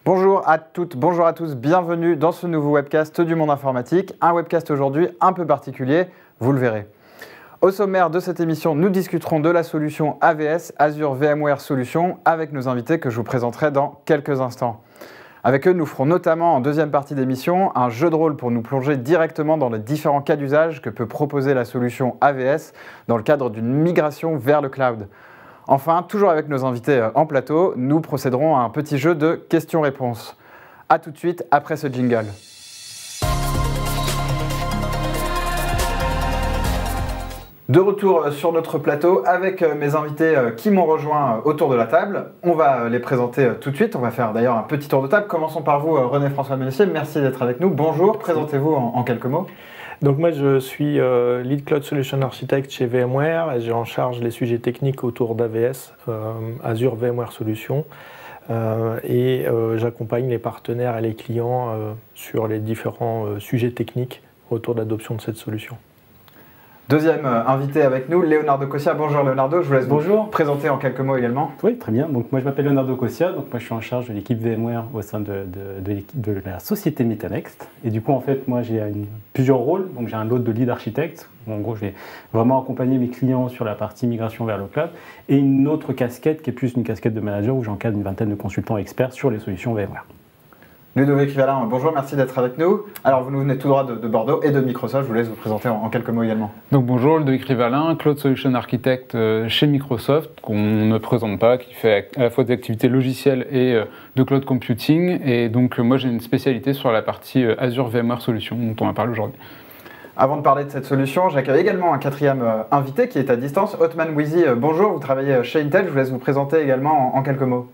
Bonjour à toutes, bonjour à tous, bienvenue dans ce nouveau webcast du monde informatique. Un webcast aujourd'hui un peu particulier, vous le verrez. Au sommaire de cette émission, nous discuterons de la solution AVS, Azure VMware Solutions, avec nos invités que je vous présenterai dans quelques instants. Avec eux, nous ferons notamment en deuxième partie d'émission un jeu de rôle pour nous plonger directement dans les différents cas d'usage que peut proposer la solution AVS dans le cadre d'une migration vers le cloud. Enfin, toujours avec nos invités en plateau, nous procéderons à un petit jeu de questions-réponses. A tout de suite après ce jingle. De retour sur notre plateau avec mes invités qui m'ont rejoint autour de la table. On va les présenter tout de suite. On va faire d'ailleurs un petit tour de table. Commençons par vous, René-François Messier. Merci d'être avec nous. Bonjour, présentez-vous en quelques mots. Donc moi je suis Lead Cloud Solution Architect chez VMware et j'ai en charge les sujets techniques autour d'AVS, Azure VMware Solutions, et j'accompagne les partenaires et les clients sur les différents sujets techniques autour de l'adoption de cette solution. Deuxième invité avec nous, Leonardo Cossia. Bonjour Leonardo, je vous laisse vous présenter en quelques mots également. Oui, très bien. Donc moi je m'appelle Leonardo Cossia, donc moi je suis en charge de l'équipe VMware au sein de la société Metanext. Et du coup en fait moi j'ai plusieurs rôles, donc j'ai un lot de lead architecte. En gros je vais vraiment accompagner mes clients sur la partie migration vers le cloud et une autre casquette qui est plus une casquette de manager où j'encadre une vingtaine de consultants experts sur les solutions VMware. Ludovic Rivalin, bonjour, merci d'être avec nous. Alors vous nous venez tout droit de Bordeaux et de Microsoft, je vous laisse vous présenter en quelques mots également. Donc bonjour, Ludovic Rivalin, Cloud Solution Architect chez Microsoft, qu'on ne présente pas, qui fait à la fois des activités logicielles et de cloud computing. Et donc moi j'ai une spécialité sur la partie Azure VMware Solutions dont on va parler aujourd'hui. Avant de parler de cette solution, j'accueille également un quatrième invité qui est à distance, Othman Bouizi. Bonjour, vous travaillez chez Intel, je vous laisse vous présenter également en quelques mots.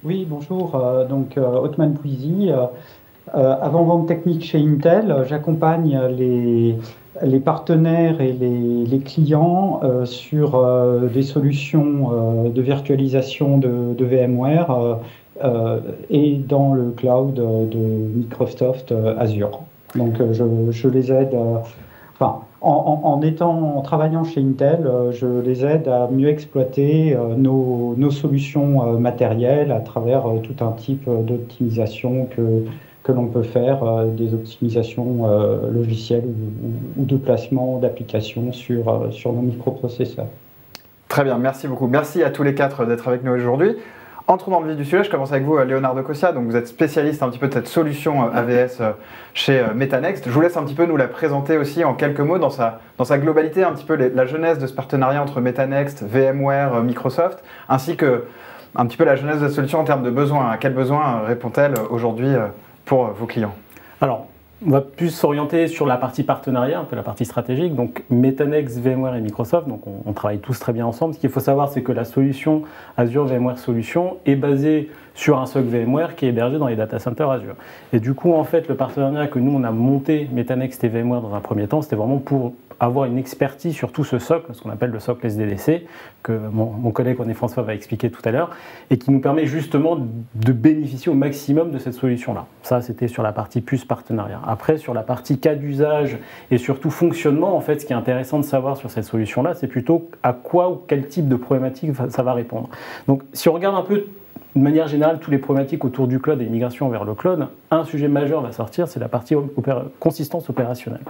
Oui, bonjour, donc Othman Bouizi. Avant-vente technique chez Intel, j'accompagne les partenaires et les clients sur des solutions de virtualisation de VMware et dans le cloud de Microsoft Azure. Donc je les aide, en travaillant chez Intel, je les aide à mieux exploiter nos solutions matérielles à travers tout un type d'optimisation que l'on peut faire, des optimisations logicielles ou de placement d'applications sur nos microprocesseurs. Très bien, merci beaucoup. Merci à tous les quatre d'être avec nous aujourd'hui. Entrons dans le vif du sujet, je commence avec vous, Leonardo Cossia. Donc vous êtes spécialiste un petit peu de cette solution AVS chez Metanext. Je vous laisse un petit peu nous la présenter aussi en quelques mots dans sa globalité, un petit peu la genèse de ce partenariat entre Metanext, VMware, Microsoft, ainsi que un petit peu la genèse de la solution en termes de besoins. À quels besoins répond-elle aujourd'hui pour vos clients? Alors, on va plus s'orienter sur la partie partenariat, un peu la partie stratégique. Donc Metanext, VMware et Microsoft, donc on travaille tous très bien ensemble. Ce qu'il faut savoir, c'est que la solution Azure VMware Solutions est basée sur un socle VMware qui est hébergé dans les data centers Azure. Et du coup, en fait, le partenariat que nous, on a monté, Metanext et VMware dans un premier temps, c'était vraiment pour avoir une expertise sur tout ce socle, ce qu'on appelle le socle SDDC, que mon collègue René-François va expliquer tout à l'heure, et qui nous permet justement de bénéficier au maximum de cette solution-là. Ça, c'était sur la partie plus partenariat. Après, sur la partie cas d'usage et surtout fonctionnement, en fait, ce qui est intéressant de savoir sur cette solution-là, c'est plutôt à quoi ou quel type de problématique ça va répondre. Donc, si on regarde un peu de manière générale, toutes les problématiques autour du cloud et migration vers le cloud, un sujet majeur va sortir, c'est la partie consistance opérationnelle.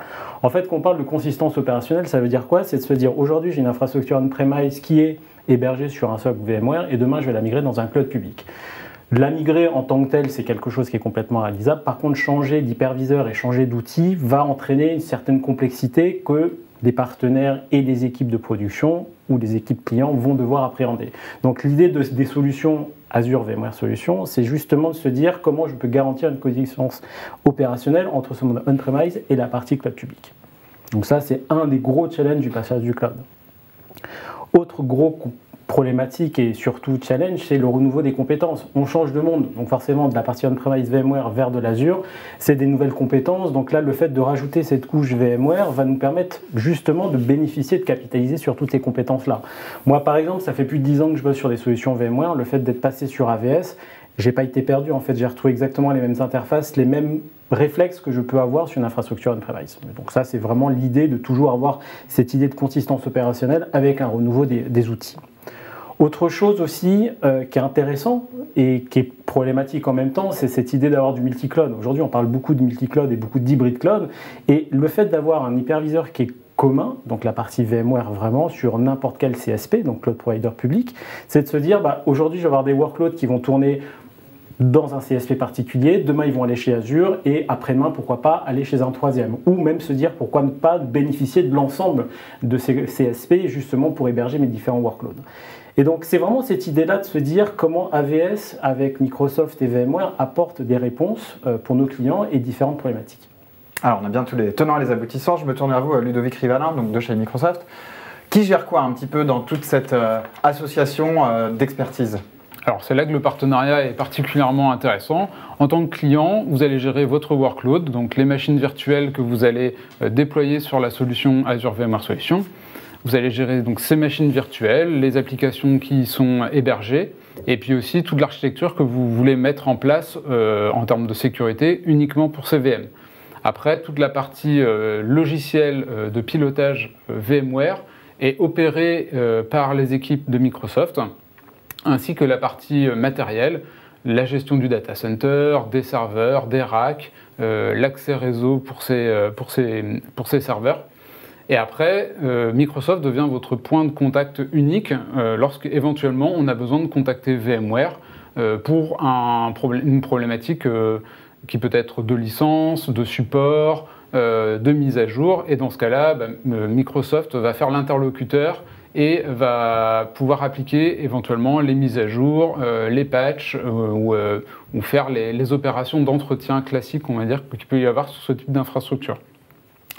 En fait, quand on parle de consistance opérationnelle, ça veut dire quoi? C'est de se dire, aujourd'hui, j'ai une infrastructure on-premise qui est hébergée sur un socle VMware et demain, je vais la migrer dans un cloud public. La migrer en tant que telle, c'est quelque chose qui est complètement réalisable. Par contre, changer d'hyperviseur et changer d'outil va entraîner une certaine complexité que des partenaires et des équipes de production ou des équipes clients vont devoir appréhender. Donc l'idée des solutions Azure VMware Solutions, c'est justement de se dire comment je peux garantir une coexistence opérationnelle entre ce mode on-premise et la partie cloud public. Donc ça, c'est un des gros challenges du passage du cloud. Autre gros problématique et surtout challenge, c'est le renouveau des compétences. On change de monde, donc forcément de la partie on-premise VMware vers de l'Azure, c'est des nouvelles compétences. Donc là, le fait de rajouter cette couche VMware va nous permettre justement de bénéficier, de capitaliser sur toutes ces compétences-là. Moi, par exemple, ça fait plus de 10 ans que je bosse sur des solutions VMware. Le fait d'être passé sur AVS, j'ai pas été perdu. En fait, j'ai retrouvé exactement les mêmes interfaces, les mêmes réflexes que je peux avoir sur une infrastructure on-premise. Donc ça, c'est vraiment l'idée de toujours avoir cette idée de consistance opérationnelle avec un renouveau des outils. Autre chose aussi qui est intéressant et qui est problématique en même temps, c'est cette idée d'avoir du multi-cloud. Aujourd'hui, on parle beaucoup de multi-cloud et beaucoup d'hybrid cloud, et le fait d'avoir un hyperviseur qui est commun, donc la partie VMware vraiment, sur n'importe quel CSP, donc Cloud Provider public, c'est de se dire, aujourd'hui, je vais avoir des workloads qui vont tourner dans un CSP particulier, demain ils vont aller chez Azure, et après-demain, pourquoi pas, aller chez un troisième. Ou même se dire, pourquoi ne pas bénéficier de l'ensemble de ces CSP, justement pour héberger mes différents workloads. Et donc c'est vraiment cette idée-là de se dire comment AVS, avec Microsoft et VMware, apporte des réponses pour nos clients et différentes problématiques. Alors on a bien tous les tenants et les aboutissants. Je me tourne vers vous, Ludovic Rivalin, donc de chez Microsoft. Qui gère quoi un petit peu dans toute cette association d'expertise ? Alors c'est là que le partenariat est particulièrement intéressant. En tant que client, vous allez gérer votre workload, donc les machines virtuelles que vous allez déployer sur la solution Azure VMware Solutions. Vous allez gérer donc ces machines virtuelles, les applications qui y sont hébergées, et puis aussi toute l'architecture que vous voulez mettre en place en termes de sécurité uniquement pour ces VM. Après, toute la partie logicielle de pilotage VMware est opérée par les équipes de Microsoft, ainsi que la partie matérielle, la gestion du data center, des serveurs, des racks, l'accès réseau pour ces serveurs. Et après, Microsoft devient votre point de contact unique lorsqu'éventuellement on a besoin de contacter VMware pour une problématique qui peut être de licence, de support, de mise à jour. Et dans ce cas-là, Microsoft va faire l'interlocuteur et va pouvoir appliquer éventuellement les mises à jour, les patchs ou faire les opérations d'entretien classiques, on va dire, qu'il peut y avoir sur ce type d'infrastructure.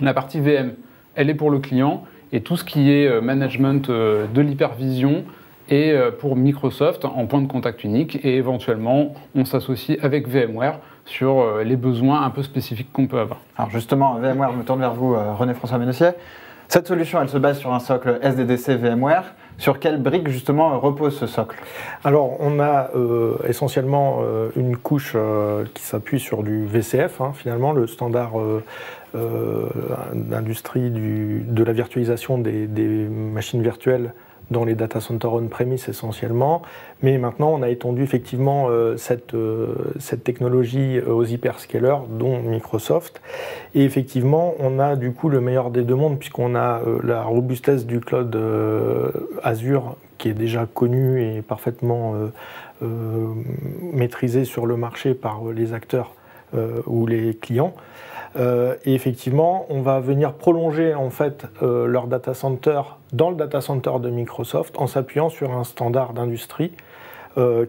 La partie VM, elle est pour le client, et tout ce qui est management de l'hypervision est pour Microsoft en point de contact unique, et éventuellement on s'associe avec VMware sur les besoins un peu spécifiques qu'on peut avoir. Alors justement, VMware, je me tourne vers vous, René-François Ménessier. Cette solution, elle se base sur un socle SDDC VMware. Sur quelle brique justement repose ce socle ? Alors on a essentiellement une couche qui s'appuie sur du VCF, finalement le standard d'industrie de la virtualisation des machines virtuelles dans les data centers on-premise essentiellement, mais maintenant on a étendu effectivement cette technologie aux hyperscalers, dont Microsoft, et effectivement on a du coup le meilleur des deux mondes, puisqu'on a la robustesse du cloud Azure, qui est déjà connu et parfaitement maîtrisé sur le marché par les acteurs ou les clients. Et effectivement, on va venir prolonger en fait leur data center dans le data center de Microsoft en s'appuyant sur un standard d'industrie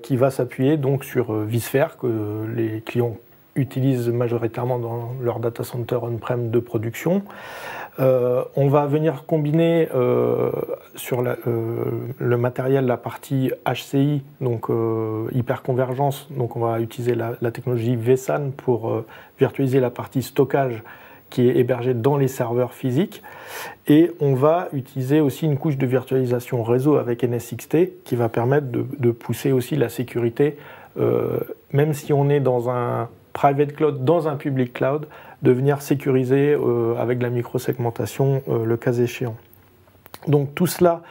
qui va s'appuyer donc sur vSphere, que les clients utilisent majoritairement dans leur data center on-prem de production. On va venir combiner sur le matériel la partie HCI, donc hyperconvergence. Donc on va utiliser la technologie vSAN pour virtualiser la partie stockage qui est hébergée dans les serveurs physiques. Et on va utiliser aussi une couche de virtualisation réseau avec NSXT qui va permettre de pousser aussi la sécurité, même si on est dans un private cloud, dans un public cloud, de venir sécuriser avec la microsegmentation le cas échéant. Donc tout cela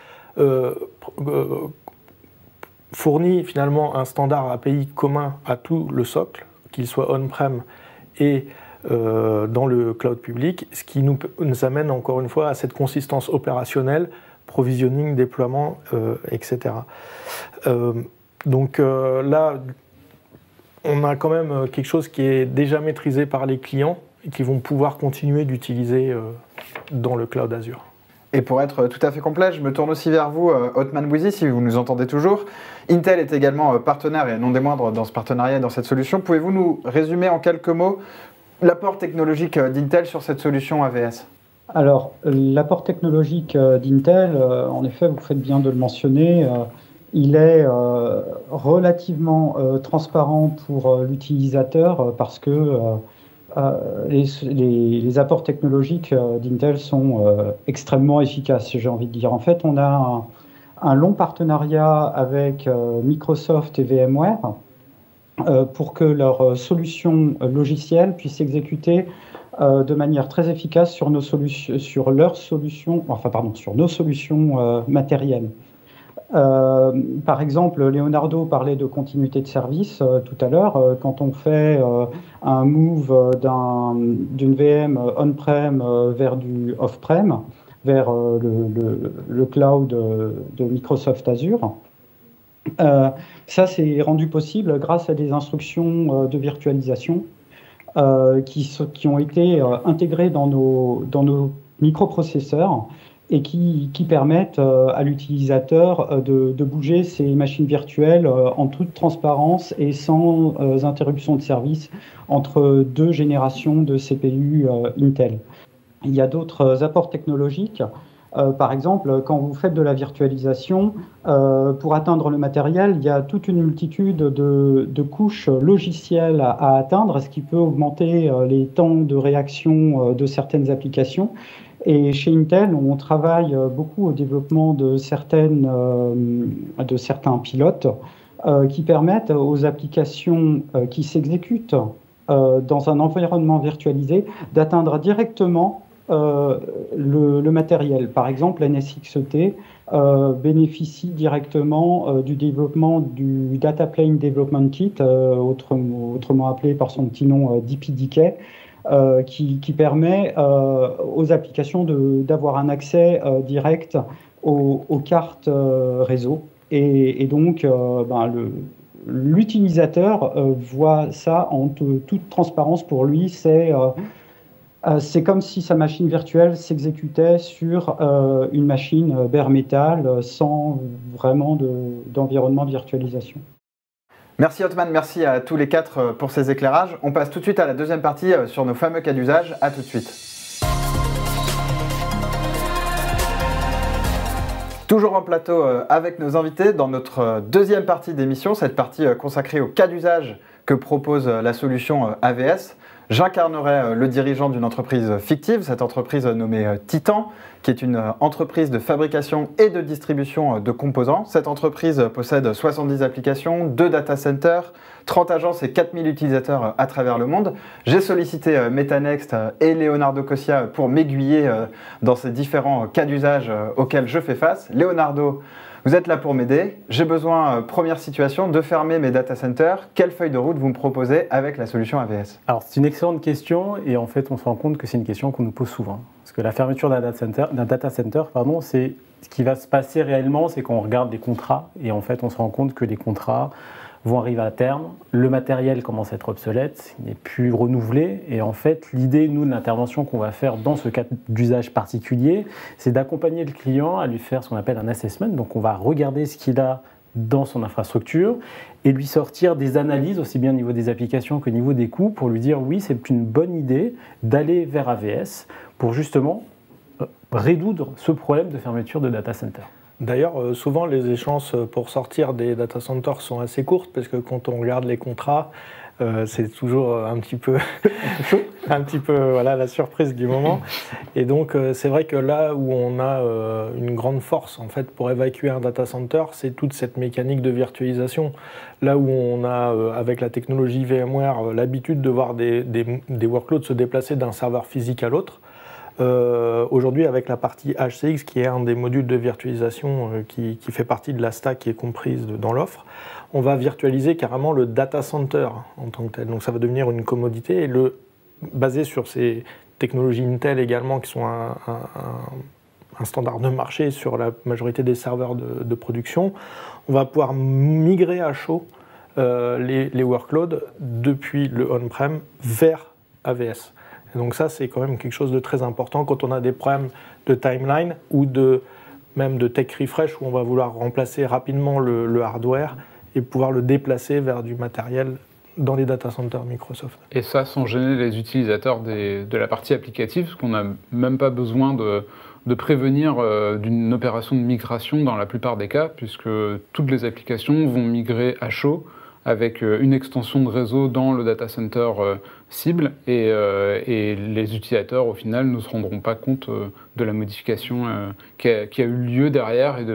fournit finalement un standard API commun à tout le socle, qu'il soit on-prem et dans le cloud public, ce qui nous amène encore une fois à cette consistance opérationnelle, provisioning, déploiement, etc. Donc là, on a quand même quelque chose qui est déjà maîtrisé par les clients et qui vont pouvoir continuer d'utiliser dans le cloud Azure. Et pour être tout à fait complet, je me tourne aussi vers vous, Othman Bouizi, si vous nous entendez toujours. Intel est également partenaire et non des moindres dans ce partenariat et dans cette solution. Pouvez-vous nous résumer en quelques mots l'apport technologique d'Intel sur cette solution AVS ? Alors, l'apport technologique d'Intel, en effet, vous faites bien de le mentionner, il est relativement transparent pour l'utilisateur parce que les apports technologiques d'Intel sont extrêmement efficaces, j'ai envie de dire. En fait, on a un long partenariat avec Microsoft et VMware pour que leurs solutions logicielles puissent s'exécuter de manière très efficace sur nos solutions matérielles. Par exemple, Leonardo parlait de continuité de service tout à l'heure. Quand on fait un move d'une VM on-prem vers du off-prem, vers le cloud de Microsoft Azure, ça c'est rendu possible grâce à des instructions de virtualisation qui ont été intégrées dans nos microprocesseurs et qui permettent à l'utilisateur de bouger ses machines virtuelles en toute transparence et sans interruption de service entre deux générations de CPU Intel. Il y a d'autres apports technologiques. Par exemple, quand vous faites de la virtualisation, pour atteindre le matériel, il y a toute une multitude de couches logicielles à atteindre, ce qui peut augmenter les temps de réaction de certaines applications. Et chez Intel, on travaille beaucoup au développement de certains pilotes qui permettent aux applications qui s'exécutent dans un environnement virtualisé d'atteindre directement le matériel. Par exemple, NSXT bénéficie directement du développement du Data Plane Development Kit, autrement appelé par son petit nom DPDK, qui permet aux applications d'avoir un accès direct aux cartes réseau. Et donc, l'utilisateur voit ça en toute transparence. Pour lui, c'est comme si sa machine virtuelle s'exécutait sur une machine bare metal sans vraiment d'environnement de virtualisation. Merci Othman, merci à tous les quatre pour ces éclairages. On passe tout de suite à la deuxième partie sur nos fameux cas d'usage. À tout de suite. Toujours en plateau avec nos invités dans notre deuxième partie d'émission, cette partie consacrée aux cas d'usage que propose la solution AVS. J'incarnerai le dirigeant d'une entreprise fictive, cette entreprise nommée Titan, qui est une entreprise de fabrication et de distribution de composants. Cette entreprise possède 70 applications, 2 data centers, 30 agences et 4000 utilisateurs à travers le monde. J'ai sollicité Metanext et Leonardo Cossia pour m'aiguiller dans ces différents cas d'usage auxquels je fais face. Leonardo, vous êtes là pour m'aider. J'ai besoin, première situation, de fermer mes data centers. Quelle feuille de route vous me proposez avec la solution AVS? Alors, c'est une excellente question et en fait, on se rend compte que c'est une question qu'on nous pose souvent. Parce que la fermeture d'un data center, c'est ce qui va se passer réellement, c'est qu'on regarde des contrats et en fait, on se rend compte que les contrats vont arriver à terme, le matériel commence à être obsolète, il n'est plus renouvelé et en fait l'idée, nous, de l'intervention qu'on va faire dans ce cas d'usage particulier, c'est d'accompagner le client à lui faire ce qu'on appelle un assessment, donc on va regarder ce qu'il a dans son infrastructure et lui sortir des analyses aussi bien au niveau des applications qu'au niveau des coûts pour lui dire oui, c'est une bonne idée d'aller vers AVS pour justement résoudre ce problème de fermeture de data center. D'ailleurs, souvent les échéances pour sortir des data centers sont assez courtes parce que quand on regarde les contrats, c'est toujours un petit peu voilà, la surprise du moment. Et donc c'est vrai que là où on a une grande force en fait pour évacuer un data center, c'est toute cette mécanique de virtualisation. Là où on a avec la technologie VMware l'habitude de voir des workloads se déplacer d'un serveur physique à l'autre. Aujourd'hui, avec la partie HCX, qui est un des modules de virtualisation qui fait partie de la stack qui est comprise dans l'offre, on va virtualiser carrément le data center en tant que tel. Donc ça va devenir une commodité et basé sur ces technologies Intel également, qui sont un standard de marché sur la majorité des serveurs de production, on va pouvoir migrer à chaud les workloads depuis le on-prem vers AVS. Et donc ça, c'est quand même quelque chose de très important quand on a des problèmes de timeline ou même de tech refresh où on va vouloir remplacer rapidement le hardware et pouvoir le déplacer vers du matériel dans les data centers Microsoft. Et ça sans gêner les utilisateurs de la partie applicative, parce qu'on n'a même pas besoin de prévenir d'une opération de migration dans la plupart des cas, puisque toutes les applications vont migrer à chaud avec une extension de réseau dans le data center cible et les utilisateurs au final ne se rendront pas compte de la modification qui a eu lieu derrière et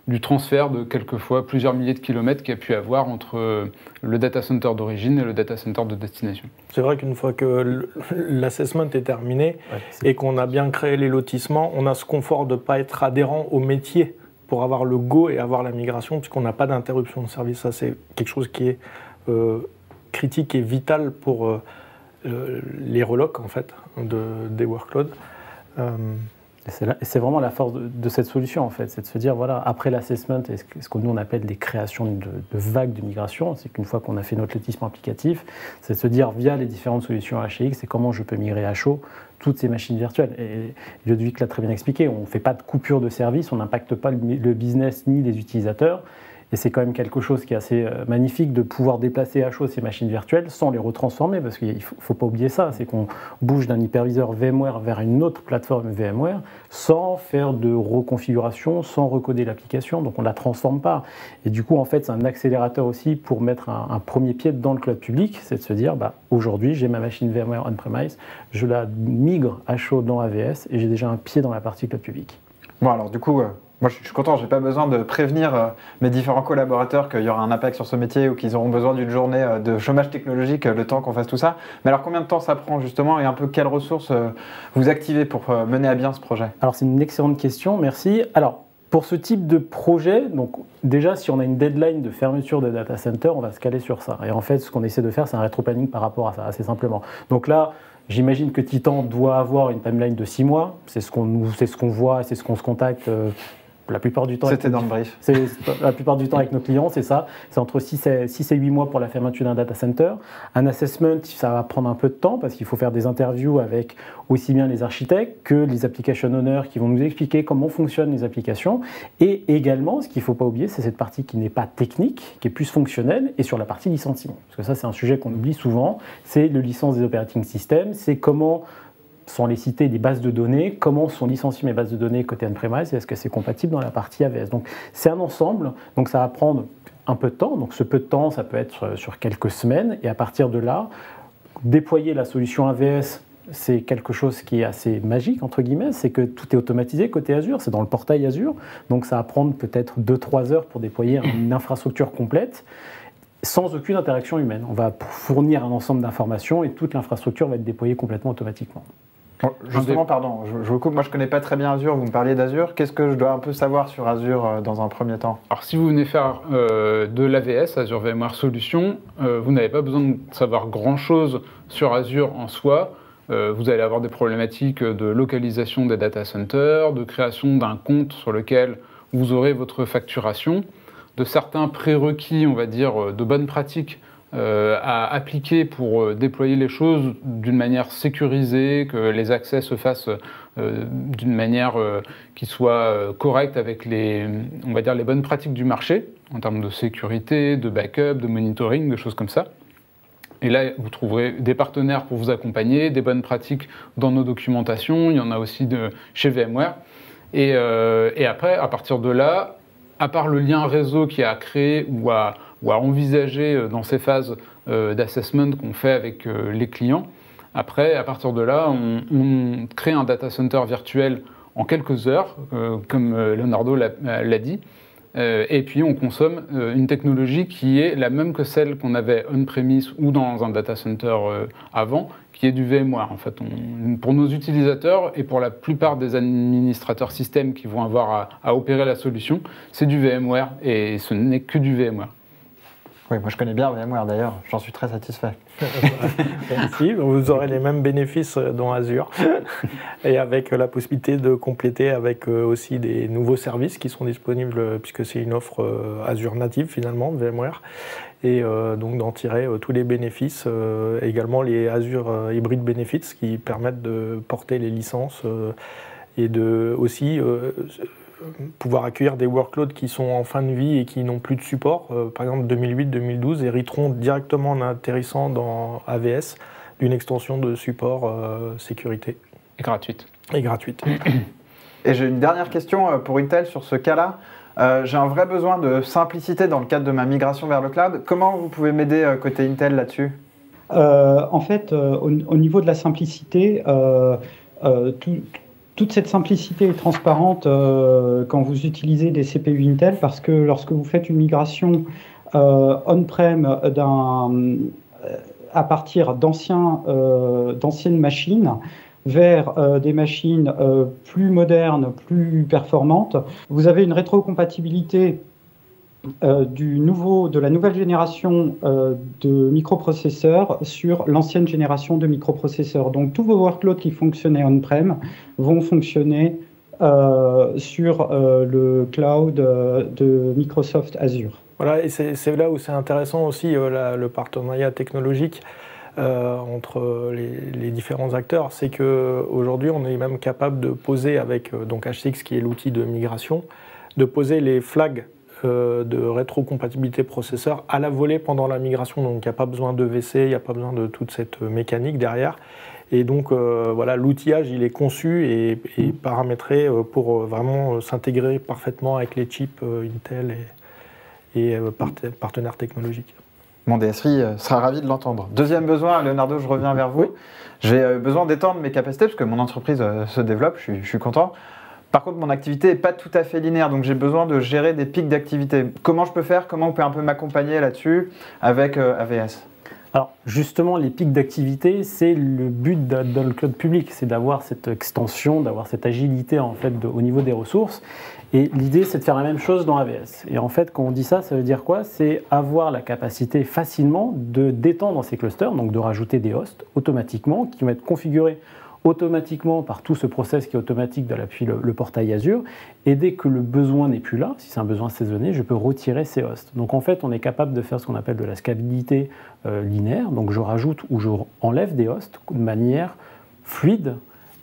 du transfert de quelquefois plusieurs milliers de kilomètres qu'il y a pu avoir entre le data center d'origine et le data center de destination. C'est vrai qu'une fois que l'assessment est terminé et qu'on a bien créé les lotissements, on a ce confort de ne pas être adhérent au métier pour avoir le go et avoir la migration, puisqu'on n'a pas d'interruption de service. Ça, c'est quelque chose qui est critique et vital pour les relocs, en fait, des workloads. C'est vraiment la force de cette solution, en fait, c'est de se dire, voilà, après l'assessment, et ce que nous on appelle des créations de vagues de migration, c'est qu'une fois qu'on a fait notre lotissement applicatif, c'est de se dire, via les différentes solutions HX, c'est comment je peux migrer à chaud toutes ces machines virtuelles. Et Ludovic l'a très bien expliqué, on ne fait pas de coupure de service, on n'impacte pas le business ni les utilisateurs. Et c'est quand même quelque chose qui est assez magnifique de pouvoir déplacer à chaud ces machines virtuelles sans les retransformer, parce qu'il ne faut pas oublier ça, c'est qu'on bouge d'un hyperviseur VMware vers une autre plateforme VMware sans faire de reconfiguration, sans recoder l'application, donc on ne la transforme pas. Et du coup, en fait, c'est un accélérateur aussi pour mettre un premier pied dans le cloud public, c'est de se dire, aujourd'hui, j'ai ma machine VMware on-premise, je la migre à chaud dans AVS et j'ai déjà un pied dans la partie cloud public. Bon, alors du coup, moi je suis content, je n'ai pas besoin de prévenir mes différents collaborateurs qu'il y aura un impact sur ce métier ou qu'ils auront besoin d'une journée de chômage technologique le temps qu'on fasse tout ça. Mais alors combien de temps ça prend justement et un peu quelles ressources vous activez pour mener à bien ce projet? Alors c'est une excellente question, merci. Alors pour ce type de projet, donc déjà si on a une deadline de fermeture de data center, on va se caler sur ça. Et en fait ce qu'on essaie de faire c'est un rétro-planning par rapport à ça, assez simplement. Donc là, j'imagine que Titan doit avoir une timeline de 6 mois, c'est ce qu'on voit, c'est ce qu'on se contacte la plupart du temps. C'était dans le brief. La plupart du temps avec nos clients, c'est ça. C'est entre 6 et 8 mois pour la fermeture d'un data center. Un assessment, ça va prendre un peu de temps parce qu'il faut faire des interviews avec aussi bien les architectes que les application owners qui vont nous expliquer comment fonctionnent les applications. Et également, ce qu'il ne faut pas oublier, c'est cette partie qui n'est pas technique, qui est plus fonctionnelle, et sur la partie licenciement. Parce que ça, c'est un sujet qu'on oublie souvent. C'est le licence des operating systems, c'est comment, sans les citer, des bases de données, comment sont licenciées mes bases de données côté on-premise et est-ce que c'est compatible dans la partie AVS. Donc c'est un ensemble, donc ça va prendre un peu de temps, donc ce peu de temps ça peut être sur quelques semaines et à partir de là, déployer la solution AVS, c'est quelque chose qui est assez magique entre guillemets, c'est que tout est automatisé côté Azure, c'est dans le portail Azure, donc ça va prendre peut-être 2-3 heures pour déployer une infrastructure complète, sans aucune interaction humaine. On va fournir un ensemble d'informations et toute l'infrastructure va être déployée complètement automatiquement. Bon, justement, pardon, je vous coupe, moi je ne connais pas très bien Azure, vous me parliez d'Azure, qu'est-ce que je dois un peu savoir sur Azure dans un premier temps? Alors si vous venez faire de l'AVS, Azure VMware Solutions, vous n'avez pas besoin de savoir grand-chose sur Azure en soi. Vous allez avoir des problématiques de localisation des data centers, de création d'un compte sur lequel vous aurez votre facturation, de certains prérequis, on va dire, de bonnes pratiques à appliquer pour déployer les choses d'une manière sécurisée, que les accès se fassent d'une manière qui soit correcte avec on va dire, les bonnes pratiques du marché, en termes de sécurité, de backup, de monitoring, de choses comme ça. Et là, vous trouverez des partenaires pour vous accompagner, des bonnes pratiques dans nos documentations, il y en a aussi chez VMware. Et après, à partir de là, à part le lien réseau qui est à créer ou à envisager dans ces phases d'assessment qu'on fait avec les clients, après, à partir de là, on crée un data center virtuel en quelques heures, comme Leonardo l'a dit, et puis on consomme une technologie qui est la même que celle qu'on avait on-premise ou dans un data center avant, qui est du VMware. En fait, pour nos utilisateurs et pour la plupart des administrateurs système qui vont avoir à opérer la solution, c'est du VMware et ce n'est que du VMware. Oui, moi je connais bien VMware d'ailleurs, j'en suis très satisfait. Merci, vous aurez les mêmes bénéfices dans Azure et avec la possibilité de compléter avec aussi des nouveaux services qui sont disponibles puisque c'est une offre Azure native finalement, VMware, et donc d'en tirer tous les bénéfices, également les Azure Hybrid Benefits qui permettent de porter les licences et de aussi pouvoir accueillir des workloads qui sont en fin de vie et qui n'ont plus de support. Par exemple, 2008-2012 hériteront directement en atterrissant dans AVS d'une extension de support sécurité. Et gratuite. Et gratuite. Et j'ai une dernière question pour Intel sur ce cas-là. J'ai un vrai besoin de simplicité dans le cadre de ma migration vers le cloud. Comment vous pouvez m'aider côté Intel là-dessus? En fait, au niveau de la simplicité, toute cette simplicité est transparente quand vous utilisez des CPU Intel parce que lorsque vous faites une migration on-prem à partir d'anciennes machines, vers des machines plus modernes, plus performantes. Vous avez une rétrocompatibilité de la nouvelle génération de microprocesseurs sur l'ancienne génération de microprocesseurs. Donc tous vos workloads qui fonctionnaient on-prem vont fonctionner sur le cloud de Microsoft Azure. Voilà, et c'est là où c'est intéressant aussi le partenariat technologique entre les différents acteurs. C'est qu'aujourd'hui, on est même capable de poser avec donc HCX, qui est l'outil de migration, de poser les flags de rétrocompatibilité processeur à la volée pendant la migration. Donc il n'y a pas besoin de VC, il n'y a pas besoin de toute cette mécanique derrière. Et donc voilà, l'outillage il est conçu et paramétré pour vraiment s'intégrer parfaitement avec les chips Intel et partenaires technologiques. Mon DSI sera ravi de l'entendre. Deuxième besoin, Leonardo, je reviens vers vous. Oui. J'ai besoin d'étendre mes capacités parce que mon entreprise se développe, je suis content. Par contre, mon activité n'est pas tout à fait linéaire, donc j'ai besoin de gérer des pics d'activité. Comment je peux faire? Comment vous pouvez un peu m'accompagner là-dessus avec AVS? Alors justement, les pics d'activité, c'est le but dans le cloud public, c'est d'avoir cette extension, d'avoir cette agilité en fait au niveau des ressources. Et l'idée, c'est de faire la même chose dans AVS. Et en fait, quand on dit ça, ça veut dire quoi? C'est avoir la capacité facilement d'étendre ces clusters, donc de rajouter des hosts automatiquement qui vont être configurés automatiquement par tout ce process qui est automatique depuis le portail Azure. Et dès que le besoin n'est plus là, si c'est un besoin saisonnier, je peux retirer ces hosts. Donc en fait, on est capable de faire ce qu'on appelle de la scalabilité linéaire. Donc je rajoute ou je enlève des hosts de manière fluide,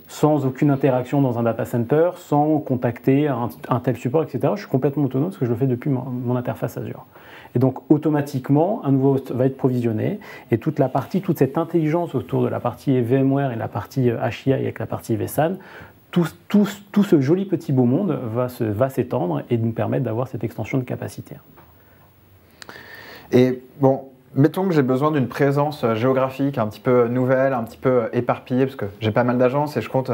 sans aucune interaction dans un data center, sans contacter un tel support, etc. Je suis complètement autonome parce que je le fais depuis mon interface Azure. Et donc automatiquement, un nouveau host va être provisionné et toute cette intelligence autour de la partie VMware et la partie HCI avec la partie vSAN, tout ce joli petit beau monde va s'étendre et nous permettre d'avoir cette extension de capacité. Et bon, mettons que j'ai besoin d'une présence géographique un petit peu nouvelle, un petit peu éparpillée, parce que j'ai pas mal d'agences et je compte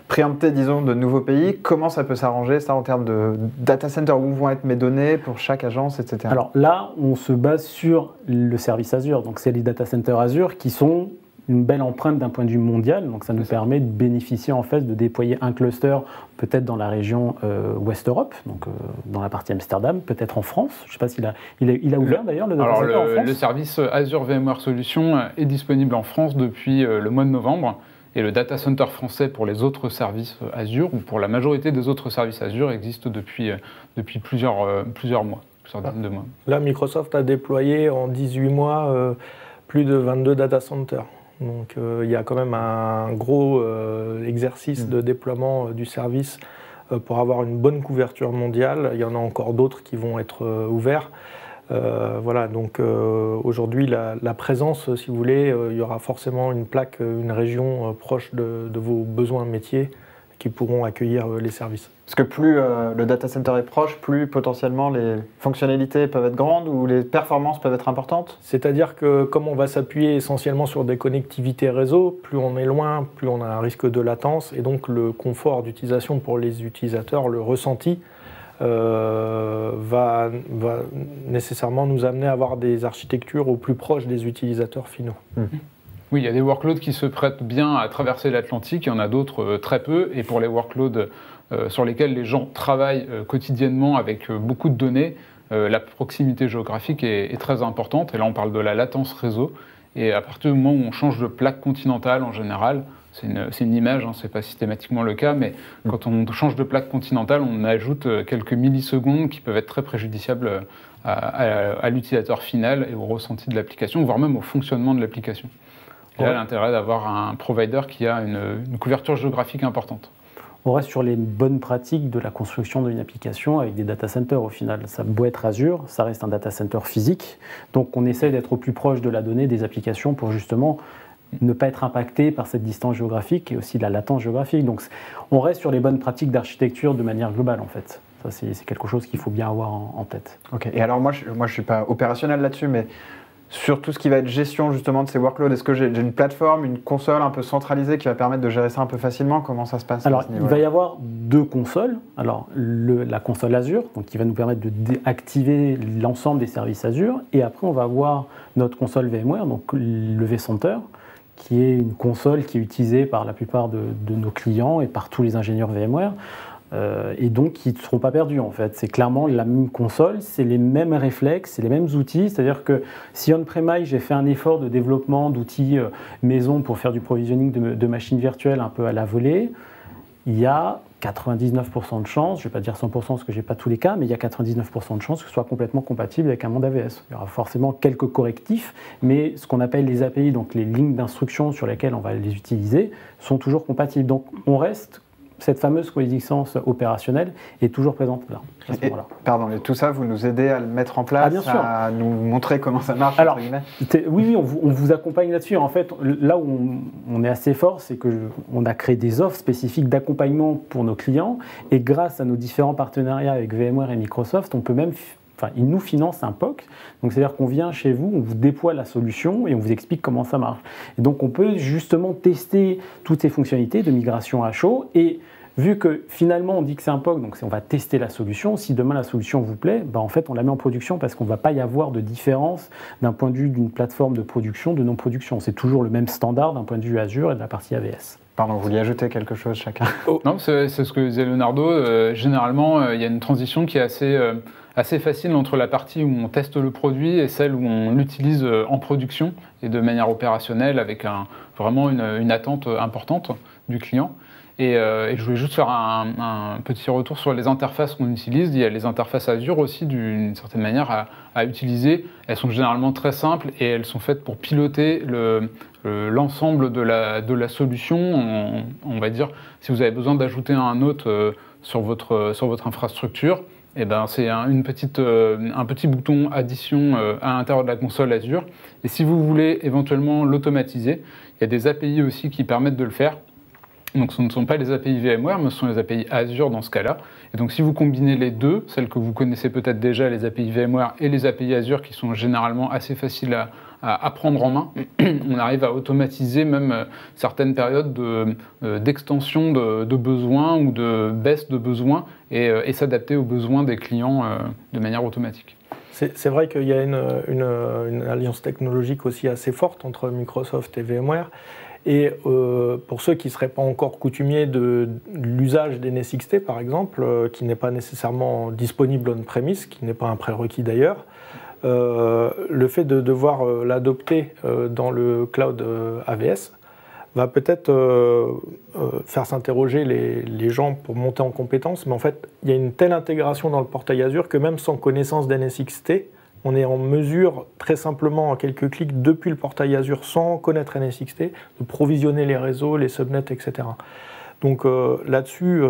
préempter, disons, de nouveaux pays. Comment ça peut s'arranger, ça, en termes de data center? Où vont être mes données pour chaque agence, etc. Alors là, on se base sur le service Azure. Donc c'est les data centers Azure qui sont une belle empreinte d'un point de vue mondial. Donc ça nous permet de bénéficier en fait de déployer un cluster peut-être dans la région Ouest Europe, donc dans la partie Amsterdam, peut-être en France. Je ne sais pas s'il a ouvert d'ailleurs le data center en France. Le service Azure VMware Solutions est disponible en France depuis le mois de novembre. Et le data center français pour les autres services Azure, ou pour la majorité des autres services Azure, existe depuis plusieurs mois, plusieurs dizaines de mois. Là, Microsoft a déployé en 18 mois plus de 22 data centers. Donc il y a quand même un gros exercice de déploiement du service pour avoir une bonne couverture mondiale. Il y en a encore d'autres qui vont être ouverts. Voilà, donc aujourd'hui, la présence, si vous voulez, il y aura forcément une plaque, une région proche de vos besoins métiers qui pourront accueillir les services. Parce que plus le data center est proche, plus potentiellement les fonctionnalités peuvent être grandes ou les performances peuvent être importantes? C'est-à-dire que comme on va s'appuyer essentiellement sur des connectivités réseau, plus on est loin, plus on a un risque de latence et donc le confort d'utilisation pour les utilisateurs, le ressenti, va nécessairement nous amener à avoir des architectures au plus proche des utilisateurs finaux. Oui, il y a des workloads qui se prêtent bien à traverser l'Atlantique, il y en a d'autres très peu, et pour les workloads sur lesquels les gens travaillent quotidiennement avec beaucoup de données, la proximité géographique est très importante, et là on parle de la latence réseau, et à partir du moment où on change de plaque continentale en général, c'est une image, hein, c'est pas systématiquement le cas, mais quand on change de plaque continentale, on ajoute quelques millisecondes qui peuvent être très préjudiciables à l'utilisateur final et au ressenti de l'application, voire même au fonctionnement de l'application. Il y a l'intérêt d'avoir un provider qui a une couverture géographique importante. On reste sur les bonnes pratiques de la construction d'une application avec des data centers au final. Ça doit être Azure, ça reste un data center physique. Donc on essaie d'être au plus proche de la donnée des applications pour justement ne pas être impacté par cette distance géographique et aussi la latence géographique. Donc on reste sur les bonnes pratiques d'architecture de manière globale en fait. Ça c'est quelque chose qu'il faut bien avoir en tête. Ok. Et alors moi je suis pas opérationnel là-dessus, mais sur tout ce qui va être gestion justement de ces workloads, est-ce que j'ai une plateforme, une console un peu centralisée qui va permettre de gérer ça un peu facilement? Comment ça se passe? Alors, il va y avoir deux consoles. Alors, la console Azure, donc qui va nous permettre de activer l'ensemble des services Azure. Et après, on va avoir notre console VMware, donc le vCenter, qui est une console qui est utilisée par la plupart de nos clients et par tous les ingénieurs VMware. Et donc qui ne seront pas perdus en fait. C'est clairement la même console, c'est les mêmes réflexes, c'est les mêmes outils. C'est-à-dire que si on-premise, j'ai fait un effort de développement d'outils maison pour faire du provisioning de machines virtuelles un peu à la volée, il y a 99% de chances, je ne vais pas dire 100% parce que je n'ai pas tous les cas, mais il y a 99% de chances que ce soit complètement compatible avec un monde AVS. Il y aura forcément quelques correctifs, mais ce qu'on appelle les API, donc les lignes d'instruction sur lesquelles on va les utiliser, sont toujours compatibles. Donc on reste... Cette fameuse coexistence opérationnelle est toujours présente là, à ce moment-là. Pardon, et tout ça, vous nous aidez à le mettre en place, à nous montrer comment ça marche, alors, entre guillemets. Oui, on vous accompagne là-dessus. En fait, là où on est assez fort, c'est qu'on a créé des offres spécifiques d'accompagnement pour nos clients. Et grâce à nos différents partenariats avec VMware et Microsoft, on peut même... Enfin, ils nous financent un POC, donc c'est-à-dire qu'on vient chez vous, on vous déploie la solution et on vous explique comment ça marche. Et donc on peut justement tester toutes ces fonctionnalités de migration à chaud et vu que finalement on dit que c'est un POC, donc on va tester la solution, si demain la solution vous plaît, ben en fait on la met en production parce qu'on ne va pas y avoir de différence d'un point de vue d'une plateforme de production, de non-production. C'est toujours le même standard d'un point de vue Azure et de la partie AVS. Pardon, vous vouliez ajouter quelque chose chacun? Non, c'est ce que disait Leonardo. Généralement, il y a une transition qui est assez facile entre la partie où on teste le produit et celle où on l'utilise en production et de manière opérationnelle avec vraiment une attente importante du client. Et je voulais juste faire un petit retour sur les interfaces qu'on utilise. Il y a les interfaces Azure aussi, d'une certaine manière, à utiliser. Elles sont généralement très simples et elles sont faites pour piloter l'ensemble de la solution. On va dire, si vous avez besoin d'ajouter un autre sur votre infrastructure, eh ben, c'est un petit bouton addition à l'intérieur de la console Azure. Et si vous voulez éventuellement l'automatiser, il y a des API aussi qui permettent de le faire. Donc ce ne sont pas les API VMware, mais ce sont les API Azure dans ce cas-là. Et donc si vous combinez les deux, celles que vous connaissez peut-être déjà, les API VMware et les API Azure, qui sont généralement assez faciles à prendre en main, on arrive à automatiser même certaines périodes d'extension de besoins ou de baisse de besoins et s'adapter aux besoins des clients de manière automatique. C'est vrai qu'il y a une alliance technologique aussi assez forte entre Microsoft et VMware. Et pour ceux qui ne seraient pas encore coutumiers de l'usage d'NSXT, par exemple, qui n'est pas nécessairement disponible on-premise, qui n'est pas un prérequis d'ailleurs, le fait de devoir l'adopter dans le cloud AVS va peut-être faire s'interroger les gens pour monter en compétences, mais en fait, il y a une telle intégration dans le portail Azure que même sans connaissance d'NSXT, on est en mesure, très simplement, en quelques clics, depuis le portail Azure, sans connaître NSXT, de provisionner les réseaux, les subnets, etc. Donc là-dessus,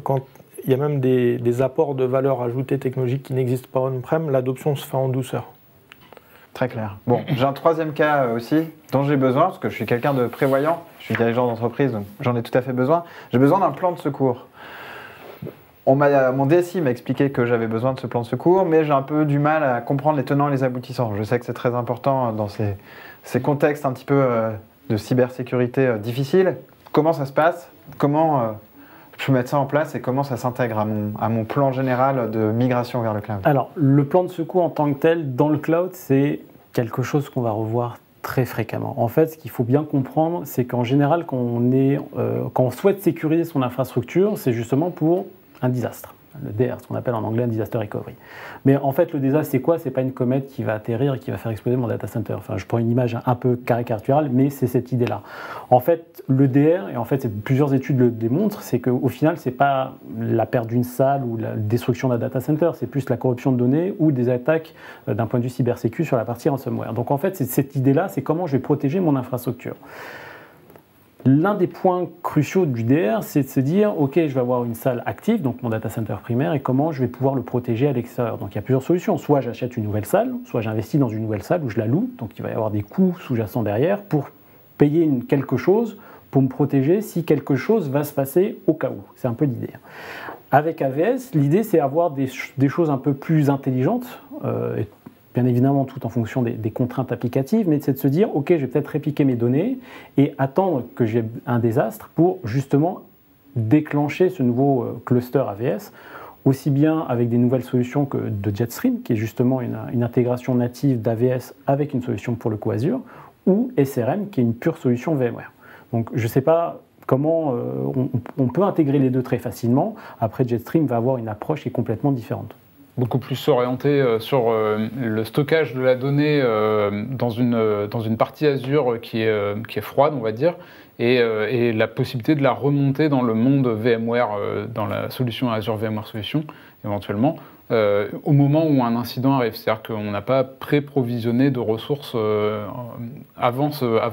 quand il y a même des apports de valeur ajoutée technologique qui n'existent pas on-prem, l'adoption se fait en douceur. Très clair. Bon, j'ai un troisième cas aussi dont j'ai besoin, parce que je suis quelqu'un de prévoyant, je suis dirigeant d'entreprise, donc j'en ai tout à fait besoin. J'ai besoin d'un plan de secours. Mon DSI m'a expliqué que j'avais besoin de ce plan de secours, mais j'ai un peu du mal à comprendre les tenants et les aboutissants. Je sais que c'est très important dans ces contextes un petit peu de cybersécurité difficiles. Comment ça se passe? Comment je peux mettre ça en place et comment ça s'intègre à mon plan général de migration vers le cloud? Alors, le plan de secours en tant que tel, dans le cloud, c'est quelque chose qu'on va revoir très fréquemment. En fait, ce qu'il faut bien comprendre, c'est qu'en général, quand on souhaite sécuriser son infrastructure, c'est justement pour un désastre, le DR, ce qu'on appelle en anglais un disaster recovery. Mais en fait, le désastre, c'est quoi? C'est pas une comète qui va atterrir et qui va faire exploser mon data center. Enfin, je prends une image un peu caricaturale, mais c'est cette idée-là. En fait, le DR, et en fait, plusieurs études le démontrent, c'est qu'au final, c'est pas la perte d'une salle ou la destruction d'un data center, c'est plus la corruption de données ou des attaques d'un point de vue cybersécu sur la partie ransomware. Donc en fait, c'est cette idée-là, c'est comment je vais protéger mon infrastructure. L'un des points cruciaux du DR, c'est de se dire, OK, je vais avoir une salle active, donc mon data center primaire, et comment je vais pouvoir le protéger à l'extérieur. Donc il y a plusieurs solutions. Soit j'achète une nouvelle salle, soit j'investis dans une nouvelle salle où je la loue, donc il va y avoir des coûts sous-jacents derrière pour payer quelque chose pour me protéger si quelque chose va se passer au cas où. C'est un peu l'idée. Avec AVS, l'idée, c'est avoir des choses un peu plus intelligentes, bien évidemment tout en fonction des contraintes applicatives, mais c'est de se dire, OK, je vais peut-être répliquer mes données et attendre que j'ai un désastre pour justement déclencher ce nouveau cluster AVS, aussi bien avec des nouvelles solutions que de Jetstream, qui est justement une intégration native d'AVS avec une solution pour le coup Azure, ou SRM, qui est une pure solution VMware. Donc je ne sais pas comment on peut intégrer les deux très facilement. Après, Jetstream va avoir une approche qui est complètement différente. Beaucoup plus orienté sur le stockage de la donnée dans une partie Azure qui est froide, on va dire, et la possibilité de la remonter dans le monde VMware, dans la solution Azure VMware Solution, éventuellement, au moment où un incident arrive. C'est-à-dire qu'on n'a pas pré-provisionné de ressources avant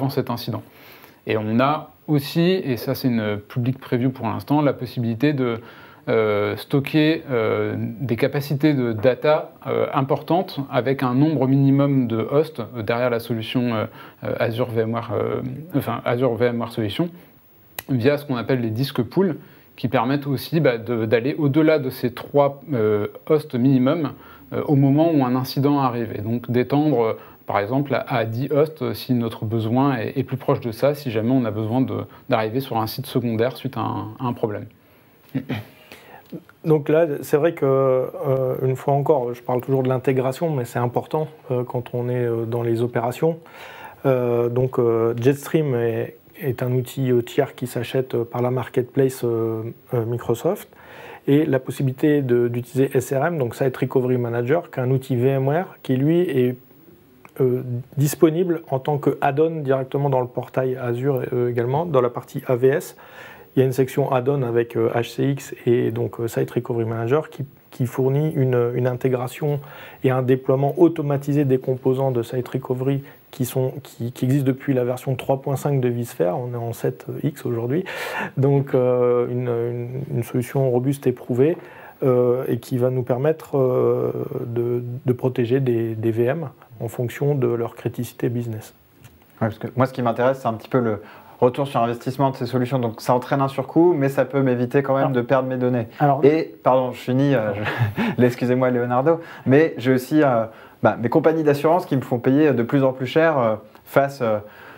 cet incident. Et on a aussi, et ça c'est une public preview pour l'instant, la possibilité de stocker des capacités de data importantes avec un nombre minimum de hosts derrière la solution Azure VMware Solution via ce qu'on appelle les disques pools qui permettent aussi d'aller au-delà de ces 3 hosts minimum au moment où un incident arrive et donc d'étendre par exemple à 10 hosts si notre besoin est plus proche de ça, si jamais on a besoin d'arriver sur un site secondaire suite à un problème. Donc là, c'est vrai que, une fois encore, je parle toujours de l'intégration, mais c'est important quand on est dans les opérations. Donc Jetstream est un outil tiers qui s'achète par la marketplace Microsoft, et la possibilité d'utiliser SRM, donc Site Recovery Manager, qui est un outil VMware qui lui est disponible en tant que add-on directement dans le portail Azure également, dans la partie AVS. Il y a une section add-on avec HCX et donc Site Recovery Manager qui fournit une intégration et un déploiement automatisé des composants de Site Recovery qui existent depuis la version 3.5 de vSphere. On est en 7X aujourd'hui. Donc une solution robuste et prouvée et qui va nous permettre de protéger des VM en fonction de leur criticité business. Ouais, parce que moi, ce qui m'intéresse, c'est un petit peu le retour sur investissement de ces solutions. Donc, ça entraîne un surcoût, mais ça peut m'éviter quand même de perdre mes données. Et, pardon, je finis, excusez-moi Leonardo, mais j'ai aussi mes compagnies d'assurance qui me font payer de plus en plus cher face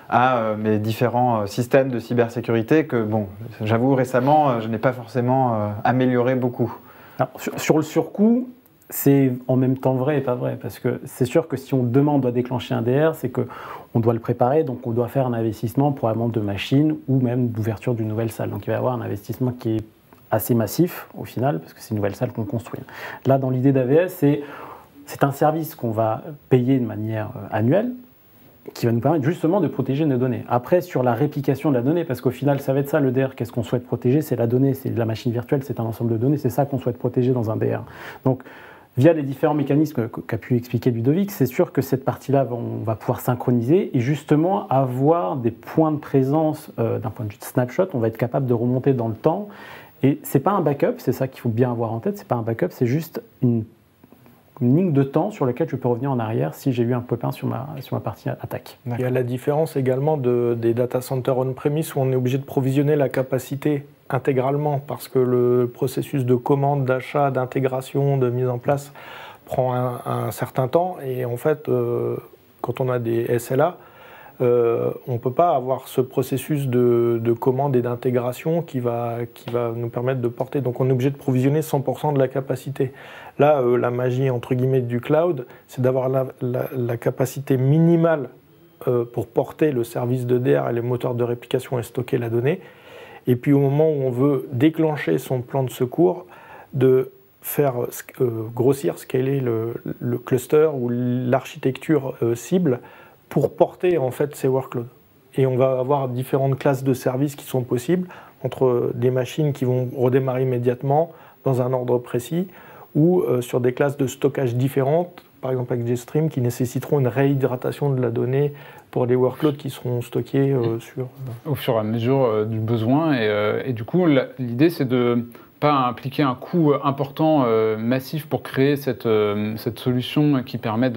à mes différents systèmes de cybersécurité que, bon, j'avoue, récemment, je n'ai pas forcément amélioré beaucoup. Alors, sur le surcoût, c'est en même temps vrai et pas vrai, parce que c'est sûr que si demain on doit déclencher un DR, c'est qu'on doit le préparer, donc on doit faire un investissement probablement de machines ou même d'ouverture d'une nouvelle salle. Donc il va y avoir un investissement qui est assez massif au final, parce que c'est une nouvelle salle qu'on construit. Là, dans l'idée d'AVS, c'est un service qu'on va payer de manière annuelle, qui va nous permettre justement de protéger nos données. Après, sur la réplication de la donnée, parce qu'au final, ça va être ça le DR, qu'est-ce qu'on souhaite protéger? C'est la donnée, c'est la machine virtuelle, c'est un ensemble de données, c'est ça qu'on souhaite protéger dans un DR. Donc, via les différents mécanismes qu'a pu expliquer Ludovic, c'est sûr que cette partie-là, on va pouvoir synchroniser et justement avoir des points de présence d'un point de vue de snapshot. On va être capable de remonter dans le temps. Et ce n'est pas un backup, c'est ça qu'il faut bien avoir en tête. Ce n'est pas un backup, c'est juste une ligne de temps sur laquelle je peux revenir en arrière si j'ai eu un pop-in sur ma partie attaque. Il y a la différence également des data centers on-premise où on est obligé de provisionner la capacité intégralement parce que le processus de commande, d'achat, d'intégration, de mise en place prend un certain temps et en fait quand on a des SLA on ne peut pas avoir ce processus de commande et d'intégration qui va nous permettre de porter. Donc on est obligé de provisionner 100% de la capacité. Là, la magie entre guillemets du cloud, c'est d'avoir la capacité minimale pour porter le service de DR et les moteurs de réplication et stocker la donnée. Et puis au moment où on veut déclencher son plan de secours, de faire grossir, scaler le cluster ou l'architecture cible pour porter en fait ces workloads. Et on va avoir différentes classes de services qui sont possibles, entre des machines qui vont redémarrer immédiatement dans un ordre précis, ou sur des classes de stockage différentes, par exemple avec Jetstream, qui nécessiteront une réhydratation de la donnée pour des workloads qui seront stockés au fur et à mesure du besoin. Et du coup, l'idée, c'est de ne pas impliquer un coût important, massif, pour créer cette solution qui permet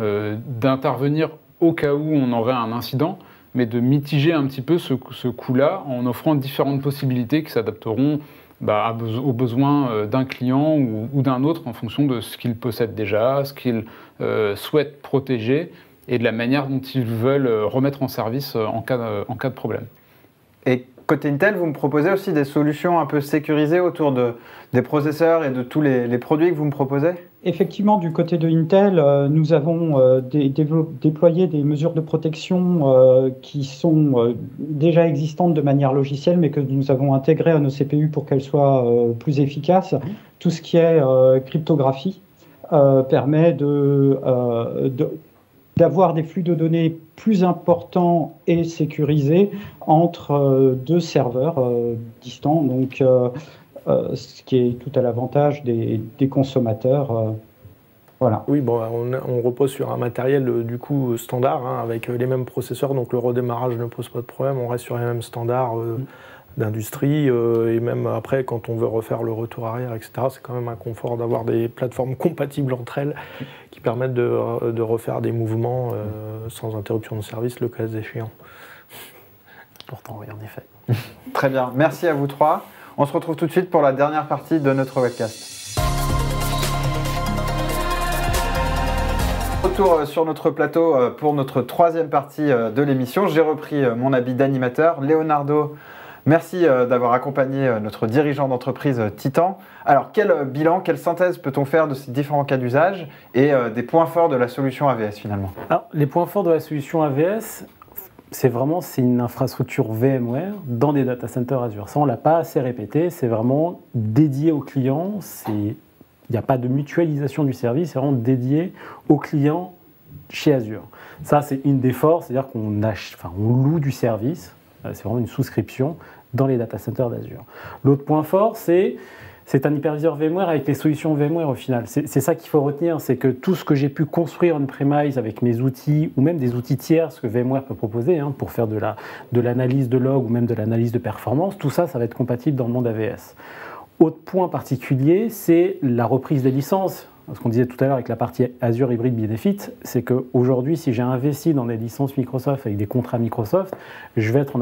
d'intervenir au cas où on aurait un incident, mais de mitiger un petit peu ce coût-là en offrant différentes possibilités qui s'adapteront aux besoins d'un client ou d'un autre en fonction de ce qu'il possède déjà, ce qu'il souhaite protéger et de la manière dont ils veulent remettre en service en cas de problème. Et côté Intel, vous me proposez aussi des solutions un peu sécurisées autour des processeurs et de tous les produits que vous me proposez? Effectivement, du côté de Intel, nous avons déployé des mesures de protection qui sont déjà existantes de manière logicielle, mais que nous avons intégrées à nos CPU pour qu'elles soient plus efficaces. Tout ce qui est cryptographie permet d'avoir des flux de données plus importants et sécurisés entre deux serveurs distants, donc ce qui est tout à l'avantage des consommateurs. Voilà. Oui, bon, on repose sur un matériel du coup standard, hein, avec les mêmes processeurs, donc le redémarrage ne pose pas de problème, on reste sur les mêmes standards d'industrie, et même après, quand on veut refaire le retour arrière, etc., c'est quand même un confort d'avoir des plateformes compatibles entre elles qui permettent de refaire des mouvements sans interruption de service, le cas échéant. Pourtant, oui, en effet. Très bien, merci à vous trois. On se retrouve tout de suite pour la dernière partie de notre webcast. Retour sur notre plateau pour notre troisième partie de l'émission. J'ai repris mon habit d'animateur. Leonardo, merci d'avoir accompagné notre dirigeant d'entreprise Titan. Alors, quel bilan, quelle synthèse peut-on faire de ces différents cas d'usage et des points forts de la solution AVS finalement? Alors, les points forts de la solution AVS, c'est une infrastructure VMware dans des data centers Azure. Ça, on ne l'a pas assez répété, c'est vraiment dédié aux clients. Il n'y a pas de mutualisation du service, c'est vraiment dédié aux clients chez Azure. Ça, c'est une des forces, c'est-à-dire on loue du service, c'est vraiment une souscription dans les data centers d'Azure. L'autre point fort, c'est un hyperviseur VMware avec les solutions VMware au final. C'est ça qu'il faut retenir, c'est que tout ce que j'ai pu construire on-premise avec mes outils, ou même des outils tiers, ce que VMware peut proposer, hein, pour faire de l'analyse de log ou même de l'analyse de performance, tout ça, ça va être compatible dans le monde AVS. Autre point particulier, c'est la reprise des licences. Ce qu'on disait tout à l'heure avec la partie Azure Hybrid Benefit, c'est qu'aujourd'hui, si j'ai investi dans des licences Microsoft avec des contrats Microsoft, je vais être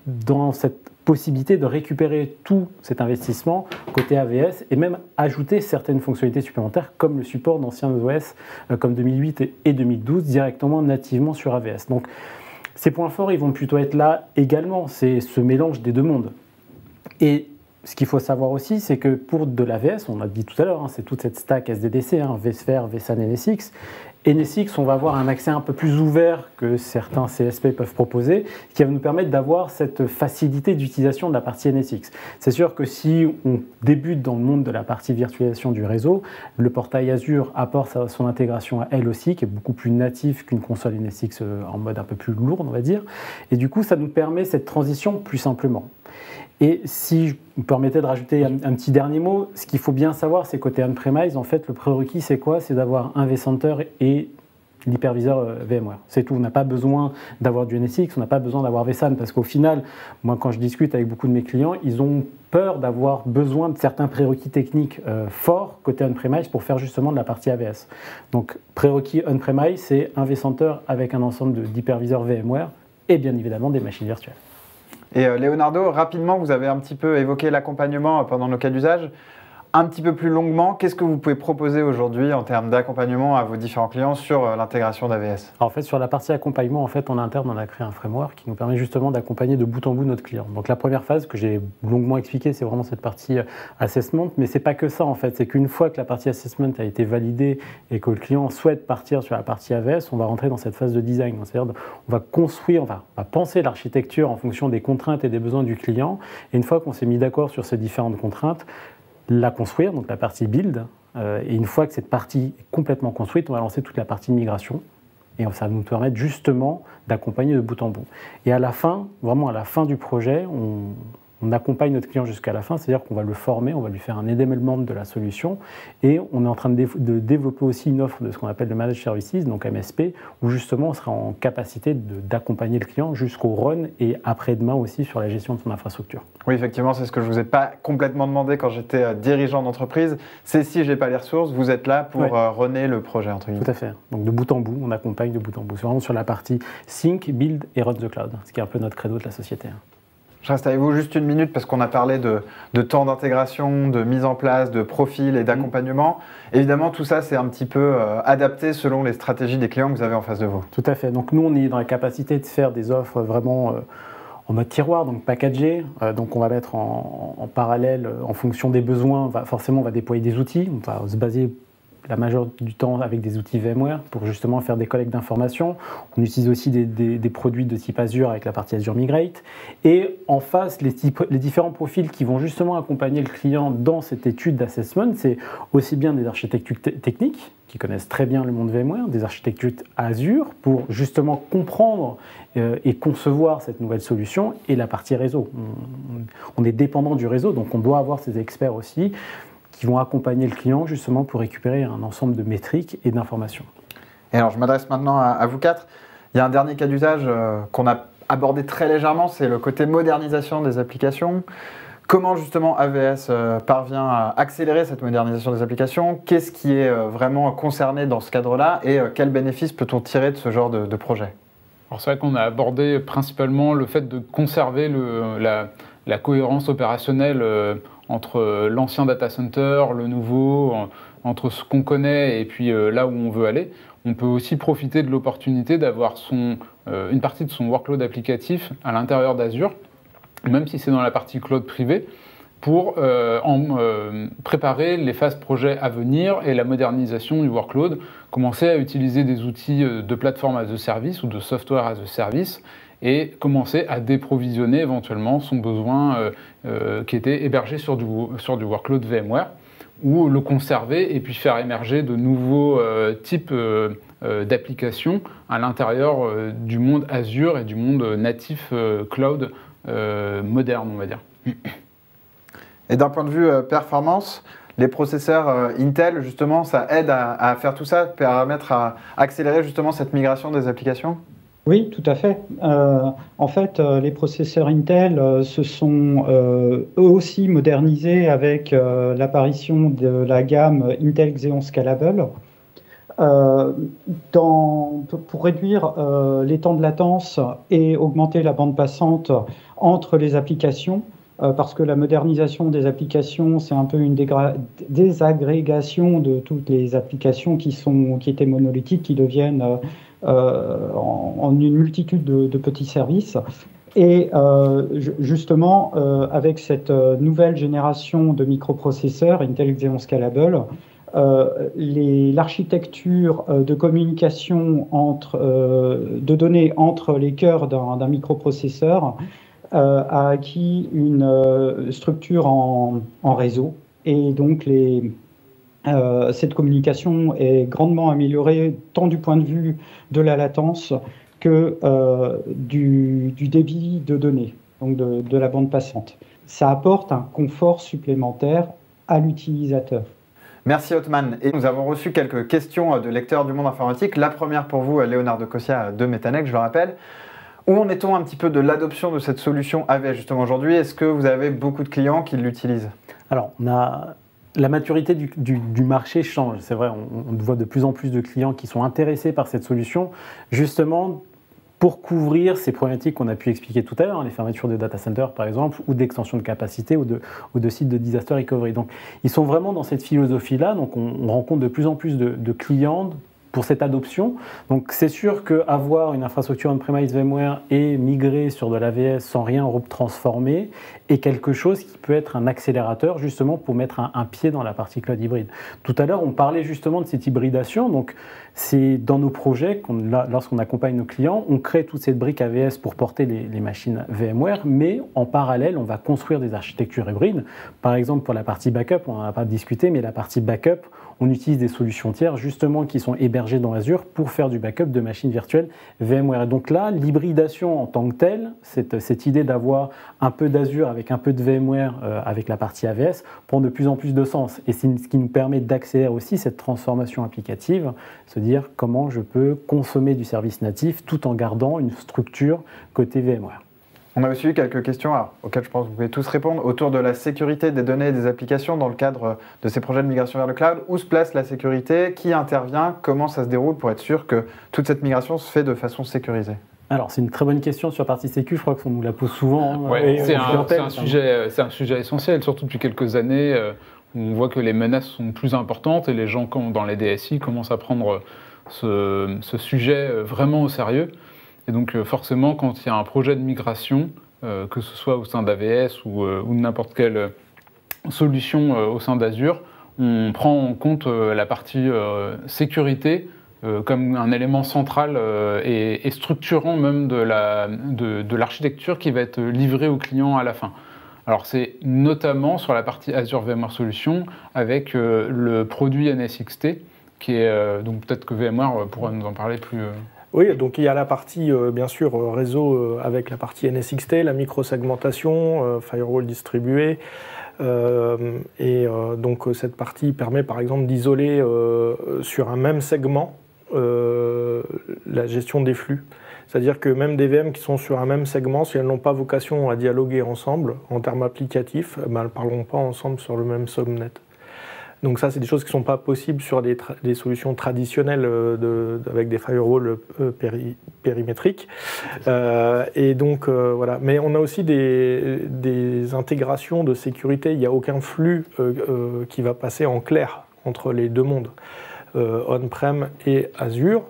dans cette possibilité de récupérer tout cet investissement côté AVS et même ajouter certaines fonctionnalités supplémentaires comme le support d'anciens OS comme 2008 et 2012 directement nativement sur AVS. Donc ces points forts, ils vont plutôt être là également, c'est ce mélange des deux mondes. Et ce qu'il faut savoir aussi, c'est que pour de l'AVS, on a dit tout à l'heure, hein, c'est toute cette stack SDDC, hein, vSphere, vSAN, NSX. NSX, on va avoir un accès un peu plus ouvert que certains CSP peuvent proposer, ce qui va nous permettre d'avoir cette facilité d'utilisation de la partie NSX. C'est sûr que si on débute dans le monde de la partie virtualisation du réseau, le portail Azure apporte son intégration à elle aussi, qui est beaucoup plus native qu'une console NSX en mode un peu plus lourd, on va dire. Et du coup, ça nous permet cette transition plus simplement. Et si je me permettais de rajouter un petit dernier mot, ce qu'il faut bien savoir, c'est côté on-premise, en fait, le prérequis, c'est quoi? C'est d'avoir un vCenter et l'hyperviseur VMware. C'est tout. On n'a pas besoin d'avoir du NSX, on n'a pas besoin d'avoir vSAN, parce qu'au final, moi, quand je discute avec beaucoup de mes clients, ils ont peur d'avoir besoin de certains prérequis techniques forts côté on-premise pour faire justement de la partie AVS. Donc, prérequis on-premise, c'est un vCenter avec un ensemble d'hyperviseurs VMware et bien évidemment des machines virtuelles. Et Leonardo, rapidement, vous avez un petit peu évoqué l'accompagnement pendant nos cas d'usage. Un petit peu plus longuement, qu'est-ce que vous pouvez proposer aujourd'hui en termes d'accompagnement à vos différents clients sur l'intégration d'AVS? En fait, sur la partie accompagnement, en interne, on a créé un framework qui nous permet justement d'accompagner de bout en bout notre client. Donc la première phase que j'ai longuement expliquée, c'est vraiment cette partie assessment, mais c'est pas que ça en fait. C'est qu'une fois que la partie assessment a été validée et que le client souhaite partir sur la partie AVS, on va rentrer dans cette phase de design. C'est-à-dire on va construire, on va penser l'architecture en fonction des contraintes et des besoins du client. Et une fois qu'on s'est mis d'accord sur ces différentes contraintes, la construire, donc la partie build, et une fois que cette partie est complètement construite, on va lancer toute la partie migration, et ça va nous permettre justement d'accompagner de bout en bout. Et à la fin, vraiment à la fin du projet, on accompagne notre client jusqu'à la fin, c'est-à-dire qu'on va le former, on va lui faire un enablement de la solution, et on est en train de développer aussi une offre de ce qu'on appelle le Managed Services, donc MSP, où justement on sera en capacité d'accompagner le client jusqu'au run et après-demain aussi sur la gestion de son infrastructure. Oui, effectivement, c'est ce que je ne vous ai pas complètement demandé quand j'étais dirigeant d'entreprise. C'est si je n'ai pas les ressources, vous êtes là pour runner le projet, entre guillemets. Tout à fait. Donc de bout en bout, on accompagne de bout en bout. C'est vraiment sur la partie Sync, Build et Run the Cloud, ce qui est un peu notre credo de la société. Je reste avec vous juste une minute parce qu'on a parlé de temps d'intégration, de mise en place, de profil et d'accompagnement. Évidemment, tout ça, c'est un petit peu adapté selon les stratégies des clients que vous avez en face de vous. Tout à fait. Donc nous, on est dans la capacité de faire des offres vraiment en mode tiroir, donc packagé. Donc on va mettre en parallèle, en fonction des besoins, forcément on va déployer des outils. On va se baser la majorité du temps avec des outils VMware pour justement faire des collectes d'informations. On utilise aussi des produits de type Azure avec la partie Azure Migrate. Et en face, les différents profils qui vont justement accompagner le client dans cette étude d'assessment, c'est aussi bien des architectes techniques qui connaissent très bien le monde VMware, des architectes Azure pour justement comprendre et concevoir cette nouvelle solution, et la partie réseau. On est dépendant du réseau, donc on doit avoir ces experts aussi qui vont accompagner le client justement pour récupérer un ensemble de métriques et d'informations. Et alors je m'adresse maintenant à vous quatre. Il y a un dernier cas d'usage qu'on a abordé très légèrement, c'est le côté modernisation des applications. Comment justement AVS parvient à accélérer cette modernisation des applications? Qu'est-ce qui est vraiment concerné dans ce cadre-là et quels bénéfices peut-on tirer de ce genre de projet? Alors c'est vrai qu'on a abordé principalement le fait de conserver la cohérence opérationnelle entre l'ancien data center, le nouveau, entre ce qu'on connaît et puis là où on veut aller. On peut aussi profiter de l'opportunité d'avoir une partie de son workload applicatif à l'intérieur d'Azure, même si c'est dans la partie cloud privée, pour préparer les phases projet à venir et la modernisation du workload, commencer à utiliser des outils de plateforme as a service ou de software as a service et commencer à déprovisionner éventuellement son besoin qui était hébergé sur du workload VMware, ou le conserver et puis faire émerger de nouveaux types d'applications à l'intérieur du monde Azure et du monde natif cloud moderne, on va dire. Et d'un point de vue performance, les processeurs Intel, justement, ça aide à faire tout ça, permettre à accélérer justement cette migration des applications? Oui, tout à fait. En fait, les processeurs Intel se sont eux aussi modernisés avec l'apparition de la gamme Intel Xeon Scalable. Pour réduire les temps de latence et augmenter la bande passante entre les applications, parce que la modernisation des applications, c'est un peu une désagrégation de toutes les applications qui étaient monolithiques, qui deviennent en une multitude de petits services. Et justement, avec cette nouvelle génération de microprocesseurs, Intel Xeon Scalable, l'architecture de communication de données entre les cœurs d'un microprocesseur a acquis une structure en réseau, et donc cette communication est grandement améliorée tant du point de vue de la latence que du débit de données, donc de la bande passante. Ça apporte un confort supplémentaire à l'utilisateur. Merci Othman. Et nous avons reçu quelques questions de lecteurs du monde informatique. La première pour vous, Leonardo Cossia de Metanex, je le rappelle. Où en est-on un petit peu de l'adoption de cette solution AVS justement aujourd'hui? Est-ce que vous avez beaucoup de clients qui l'utilisent? Alors, la maturité du marché change. C'est vrai, on voit de plus en plus de clients qui sont intéressés par cette solution, justement pour couvrir ces problématiques qu'on a pu expliquer tout à l'heure, les fermetures de data centers par exemple, ou d'extension de capacité, ou de sites de disaster recovery. Donc, ils sont vraiment dans cette philosophie-là. Donc, on rencontre de plus en plus de clients pour cette adoption. Donc c'est sûr qu'avoir une infrastructure on-premise VMware et migrer sur de l'AVS sans rien retransformer est quelque chose qui peut être un accélérateur justement pour mettre un pied dans la partie cloud hybride. Tout à l'heure, on parlait justement de cette hybridation. Donc c'est dans nos projets, lorsqu'on accompagne nos clients, on crée toute cette brique AVS pour porter les machines VMware, mais en parallèle, on va construire des architectures hybrides. Par exemple, pour la partie backup, on n'en a pas discuté, mais la partie backup, on utilise des solutions tiers justement qui sont hébergées dans Azure pour faire du backup de machines virtuelles VMware. Et donc là, l'hybridation en tant que telle, cette idée d'avoir un peu d'Azure avec un peu de VMware avec la partie AVS, prend de plus en plus de sens. Et c'est ce qui nous permet d'accélérer aussi cette transformation applicative, se dire comment je peux consommer du service natif tout en gardant une structure côté VMware. On a aussi eu quelques questions auxquelles je pense que vous pouvez tous répondre autour de la sécurité des données et des applications dans le cadre de ces projets de migration vers le cloud. Où se place la sécurité? Qui intervient? Comment ça se déroule pour être sûr que toute cette migration se fait de façon sécurisée? Alors, c'est une très bonne question sur la partie sécu. Je crois qu'on nous la pose souvent. Ouais, c'est un sujet essentiel, surtout depuis quelques années. On voit que les menaces sont plus importantes et les gens, dans les DSI, commencent à prendre ce sujet vraiment au sérieux. Et donc forcément, quand il y a un projet de migration, que ce soit au sein d'AVS ou n'importe quelle solution au sein d'Azure, on prend en compte la partie sécurité comme un élément central et structurant même de l'architecture qui va être livrée au client à la fin. Alors c'est notamment sur la partie Azure VMware Solutions avec le produit NSXT, qui est donc peut-être que VMware pourra nous en parler plus. Oui, donc il y a la partie bien sûr réseau avec la partie NSXT, la microsegmentation, firewall distribué. Donc cette partie permet par exemple d'isoler sur un même segment la gestion des flux. C'est-à-dire que même des VM qui sont sur un même segment, si elles n'ont pas vocation à dialoguer ensemble en termes applicatifs, elles ne parleront pas ensemble sur le même subnet. Donc ça, c'est des choses qui ne sont pas possibles sur des solutions traditionnelles avec des firewalls périmétriques. Et donc, voilà. Mais on a aussi des intégrations de sécurité. Il n'y a aucun flux qui va passer en clair entre les deux mondes, on-prem et Azure.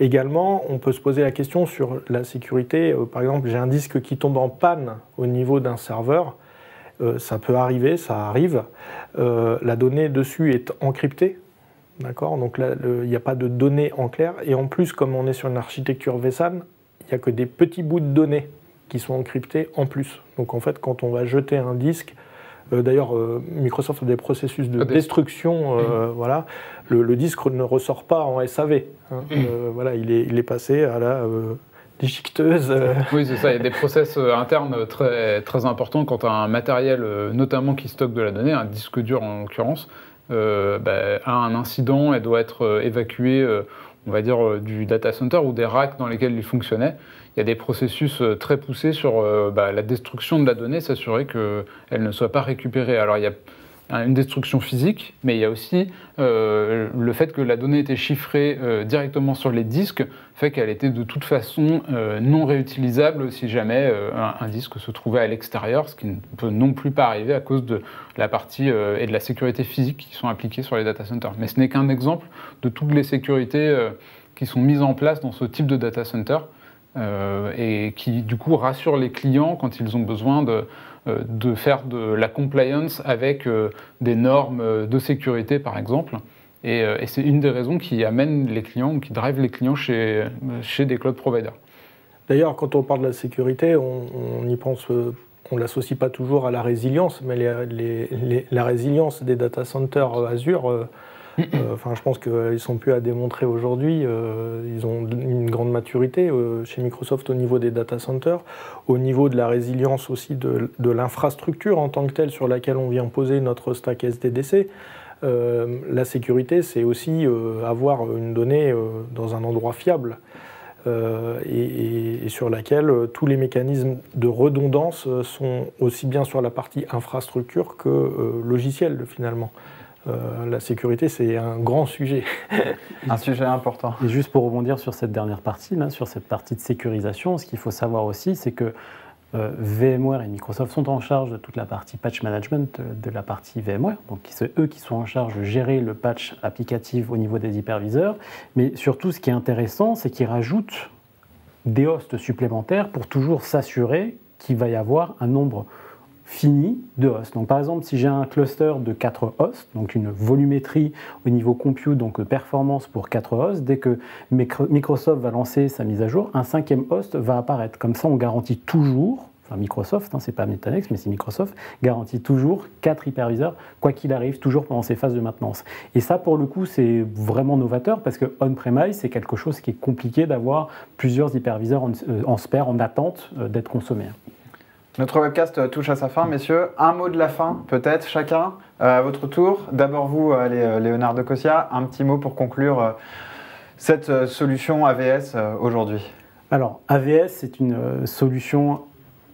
Également, on peut se poser la question sur la sécurité. Par exemple, j'ai un disque qui tombe en panne au niveau d'un serveur. Ça peut arriver, ça arrive. La donnée dessus est encryptée. D'accord ? Donc là, il n'y a pas de données en clair. Et en plus, comme on est sur une architecture vSAN, il n'y a que des petits bouts de données qui sont encryptés en plus. Donc en fait, quand on va jeter un disque, d'ailleurs, Microsoft a des processus de destruction. Voilà. Le disque ne ressort pas en SAV. Hein. Voilà, il est passé à la déchiqueteuse. Oui, c'est ça. Il y a des process internes très, très importants quand un matériel, notamment qui stocke de la donnée, un disque dur en l'occurrence, a un incident et doit être évacué, on va dire, du data center ou des racks dans lesquels il fonctionnait. Il y a des processus très poussés sur la destruction de la donnée, s'assurer qu'elle ne soit pas récupérée. Alors il y a une destruction physique, mais il y a aussi le fait que la donnée était chiffrée directement sur les disques, fait qu'elle était de toute façon non réutilisable si jamais un disque se trouvait à l'extérieur, ce qui ne peut non plus pas arriver à cause de la partie et de la sécurité physique qui sont appliquées sur les data centers. Mais ce n'est qu'un exemple de toutes les sécurités qui sont mises en place dans ce type de data center et qui du coup rassurent les clients quand ils ont besoin de faire de la compliance avec des normes de sécurité par exemple. Et c'est une des raisons qui amène les clients ou qui drive les clients chez des cloud providers. D'ailleurs, quand on parle de la sécurité, on y pense, on ne l'associe pas toujours à la résilience, mais la résilience des data centers Azure, je pense qu'ils ne sont plus à démontrer aujourd'hui. Ils ont une grande maturité chez Microsoft au niveau des data centers, au niveau de la résilience aussi de l'infrastructure en tant que telle sur laquelle on vient poser notre stack SDDC. La sécurité, c'est aussi avoir une donnée dans un endroit fiable et sur laquelle tous les mécanismes de redondance sont aussi bien sur la partie infrastructure que logiciel finalement. La sécurité, c'est un grand sujet. Un sujet important. Et juste pour rebondir sur cette dernière partie, là, sur cette partie de sécurisation, ce qu'il faut savoir aussi, c'est que VMware et Microsoft sont en charge de toute la partie patch management de la partie VMware. Donc c'est eux qui sont en charge de gérer le patch applicatif au niveau des hyperviseurs. Mais surtout, ce qui est intéressant, c'est qu'ils rajoutent des hosts supplémentaires pour toujours s'assurer qu'il va y avoir un nombre fini de hosts. Donc par exemple, si j'ai un cluster de 4 hosts, donc une volumétrie au niveau compute, donc performance pour 4 hosts, dès que Microsoft va lancer sa mise à jour, un 5e host va apparaître. Comme ça, on garantit toujours, enfin Microsoft, c'est pas Metanex, mais c'est Microsoft, garantit toujours 4 hyperviseurs, quoi qu'il arrive, toujours pendant ces phases de maintenance. Et ça, pour le coup, c'est vraiment novateur, parce que on-premise, c'est quelque chose qui est compliqué d'avoir plusieurs hyperviseurs en spare, en attente d'être consommés. Notre webcast touche à sa fin, messieurs. Un mot de la fin, peut-être, chacun, à votre tour. D'abord vous, Léonard de Cossia, un petit mot pour conclure cette solution AVS aujourd'hui. Alors, AVS, c'est une solution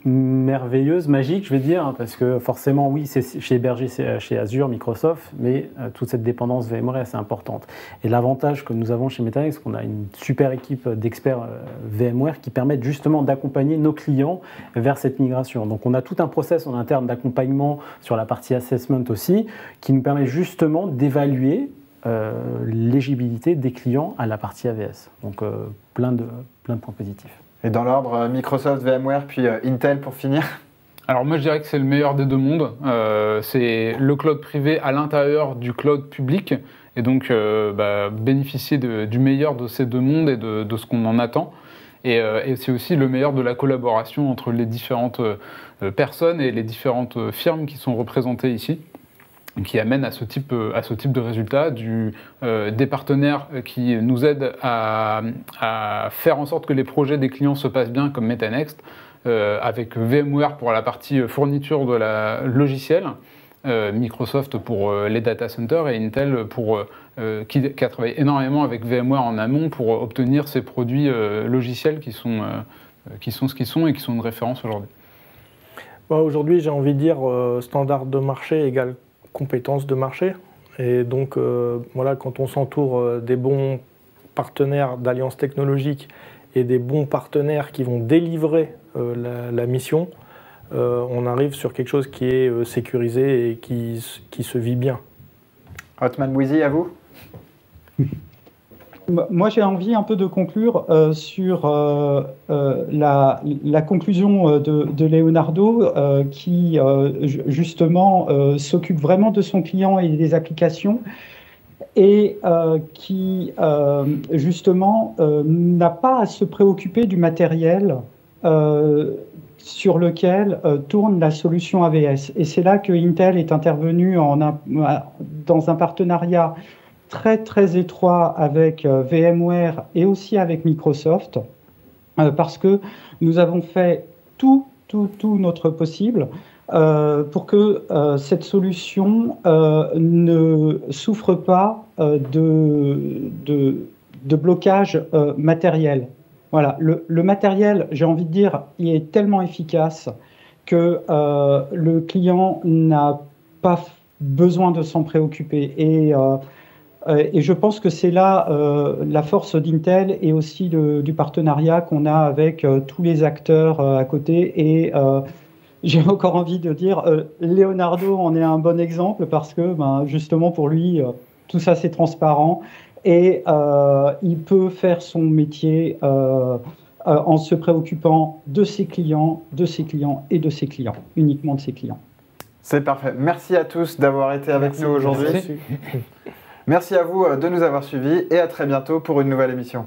merveilleuse, magique, je vais dire, parce que forcément, oui, c'est chez hébergé chez Azure, Microsoft, mais toute cette dépendance VMware est assez importante. Et l'avantage que nous avons chez Metanex, c'est qu'on a une super équipe d'experts VMware qui permettent justement d'accompagner nos clients vers cette migration. Donc, on a tout un process en interne d'accompagnement sur la partie assessment aussi, qui nous permet justement d'évaluer l'éligibilité des clients à la partie AVS. Donc, plein de points positifs. Et dans l'ordre, Microsoft, VMware, puis Intel pour finir. Alors moi je dirais que c'est le meilleur des deux mondes. C'est le cloud privé à l'intérieur du cloud public et donc bénéficier du meilleur de ces deux mondes et de ce qu'on en attend. Et c'est aussi le meilleur de la collaboration entre les différentes personnes et les différentes firmes qui sont représentées ici, qui amènent à ce type de résultats, des partenaires qui nous aident à faire en sorte que les projets des clients se passent bien comme Metanext, avec VMware pour la partie fourniture de la logiciel, Microsoft pour les data centers et Intel qui a travaillé énormément avec VMware en amont pour obtenir ces produits logiciels qui sont ce qu'ils sont et qui sont une référence aujourd'hui. Aujourd'hui, j'ai envie de dire standard de marché égale compétences de marché. Et donc, voilà, quand on s'entoure des bons partenaires d'alliances technologiques et des bons partenaires qui vont délivrer la mission, on arrive sur quelque chose qui est sécurisé et qui se vit bien. Othman Bouizi, à vous. Moi, j'ai envie un peu de conclure sur la conclusion de Leonardo qui, justement, s'occupe vraiment de son client et des applications et qui, justement, n'a pas à se préoccuper du matériel sur lequel tourne la solution AVS. Et c'est là que Intel est intervenu dans un partenariat très très étroit avec VMware et aussi avec Microsoft, parce que nous avons fait tout notre possible pour que cette solution ne souffre pas de blocage matériel. Voilà, le matériel, j'ai envie de dire, il est tellement efficace que le client n'a pas besoin de s'en préoccuper. Et je pense que c'est là la force d'Intel et aussi du partenariat qu'on a avec tous les acteurs à côté. Et j'ai encore envie de dire, Leonardo en est un bon exemple parce que justement pour lui, tout ça c'est transparent. Et il peut faire son métier en se préoccupant de ses clients et de ses clients, uniquement de ses clients. C'est parfait. Merci à tous d'avoir été avec nous aujourd'hui. Merci à vous de nous avoir suivis et à très bientôt pour une nouvelle émission.